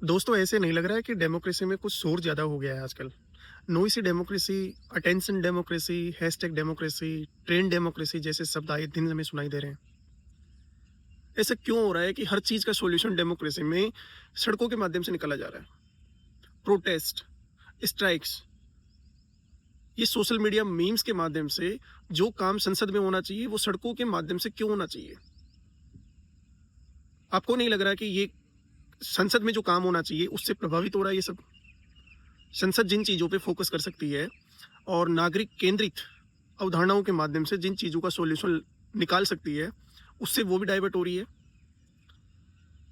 दोस्तों ऐसे नहीं लग रहा है कि डेमोक्रेसी में कुछ शोर ज़्यादा हो गया है आजकल। Noisy democracy, attention democracy, hashtag democracy, trend democracy जैसे शब्द आए दिन हमें सुनाई दे रहे हैं। ऐसा क्यों हो रहा है कि हर चीज़ का सॉल्यूशन डेमोक्रेसी में सड़कों के माध्यम से निकाला जा रहा है? प्रोटेस्ट, स्ट्राइक्स, ये सोशल मीडिया मीम्स के माध्यम से जो काम संसद में होना चाहिए वो सड़कों के माध्यम से क्यों होना चाहिए? आपको नहीं लग रहा कि ये संसद में जो काम होना चाहिए उससे प्रभावित हो रहा है ये सब? संसद जिन चीज़ों पे फोकस कर सकती है और नागरिक केंद्रित अवधारणाओं के माध्यम से जिन चीज़ों का सॉल्यूशन निकाल सकती है, उससे वो भी डाइवर्ट हो रही है।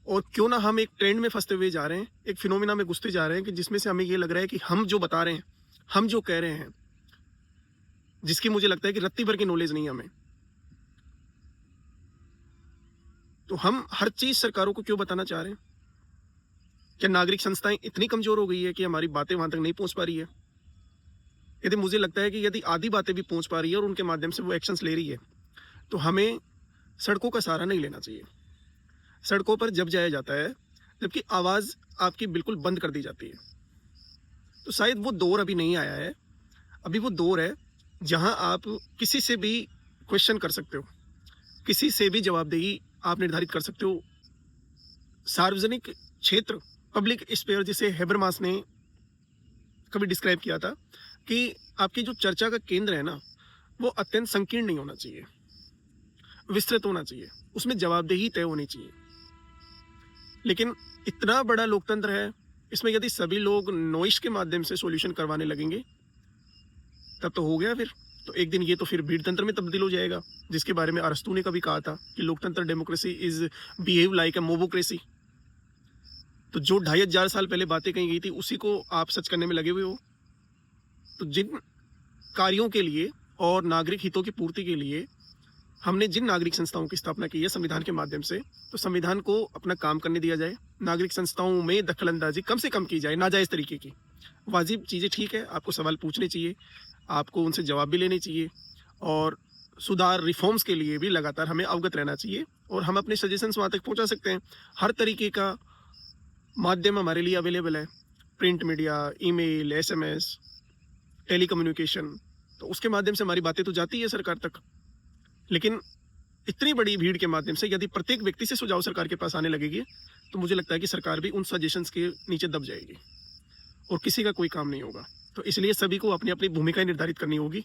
और क्यों ना हम एक ट्रेंड में फंसते हुए जा रहे हैं, एक फिनोमिना में घुसते जा रहे हैं कि जिसमें से हमें ये लग रहा है कि हम जो बता रहे हैं, हम जो कह रहे हैं, जिसकी मुझे लगता है कि रत्ती भर की नॉलेज नहीं है हमें, तो हम हर चीज़ सरकारों को क्यों बताना चाह रहे हैं? क्या नागरिक संस्थाएं इतनी कमज़ोर हो गई है कि हमारी बातें वहाँ तक नहीं पहुँच पा रही है? यदि मुझे लगता है कि यदि आधी बातें भी पहुँच पा रही है और उनके माध्यम से वो एक्शंस ले रही है, तो हमें सड़कों का सहारा नहीं लेना चाहिए। सड़कों पर जब जाया जाता है, जबकि आवाज़ आपकी बिल्कुल बंद कर दी जाती है। तो शायद वो दौर अभी नहीं आया है। अभी वो दौर है जहाँ आप किसी से भी क्वेश्चन कर सकते हो, किसी से भी जवाबदेही आप निर्धारित कर सकते हो। सार्वजनिक क्षेत्र, पब्लिक स्पेयर जिसे हेबरमास ने कभी डिस्क्राइब किया था कि आपकी जो चर्चा का केंद्र है ना, वो अत्यंत संकीर्ण नहीं होना चाहिए, विस्तृत होना चाहिए, उसमें जवाबदेही तय होनी चाहिए। लेकिन इतना बड़ा लोकतंत्र है, इसमें यदि सभी लोग नॉइस के माध्यम से सॉल्यूशन करवाने लगेंगे, तब तो हो गया फिर। तो एक दिन ये तो फिर भीड़ तंत्र में तब्दील हो जाएगा, जिसके बारे में अरस्तू ने कभी कहा था कि लोकतंत्र democracy is behave like a mobocracy. तो जो 2500 साल पहले बातें कही गई थी उसी को आप सच करने में लगे हुए हो। तो जिन कार्यों के लिए और नागरिक हितों की पूर्ति के लिए हमने जिन नागरिक संस्थाओं की स्थापना की है संविधान के माध्यम से, तो संविधान को अपना काम करने दिया जाए। नागरिक संस्थाओं में दखलंदाजी कम से कम की जाए, नाजायज़ तरीके की। वाजिब चीज़ें ठीक है, आपको सवाल पूछने चाहिए, आपको उनसे जवाब भी लेने चाहिए, और सुधार रिफॉर्म्स के लिए भी लगातार हमें अवगत रहना चाहिए और हम अपने सजेशंस वहाँ तक पहुँचा सकते हैं। हर तरीके का माध्यम हमारे लिए अवेलेबल है, print media, email, SMS, telecommunication, तो उसके माध्यम से हमारी बातें तो जाती है सरकार तक। लेकिन इतनी बड़ी भीड़ के माध्यम से यदि प्रत्येक व्यक्ति से सुझाव सरकार के पास आने लगेगी, तो मुझे लगता है कि सरकार भी उन सजेशंस के नीचे दब जाएगी और किसी का कोई काम नहीं होगा। तो इसलिए सभी को अपनी अपनी भूमिकाएं निर्धारित करनी होगी।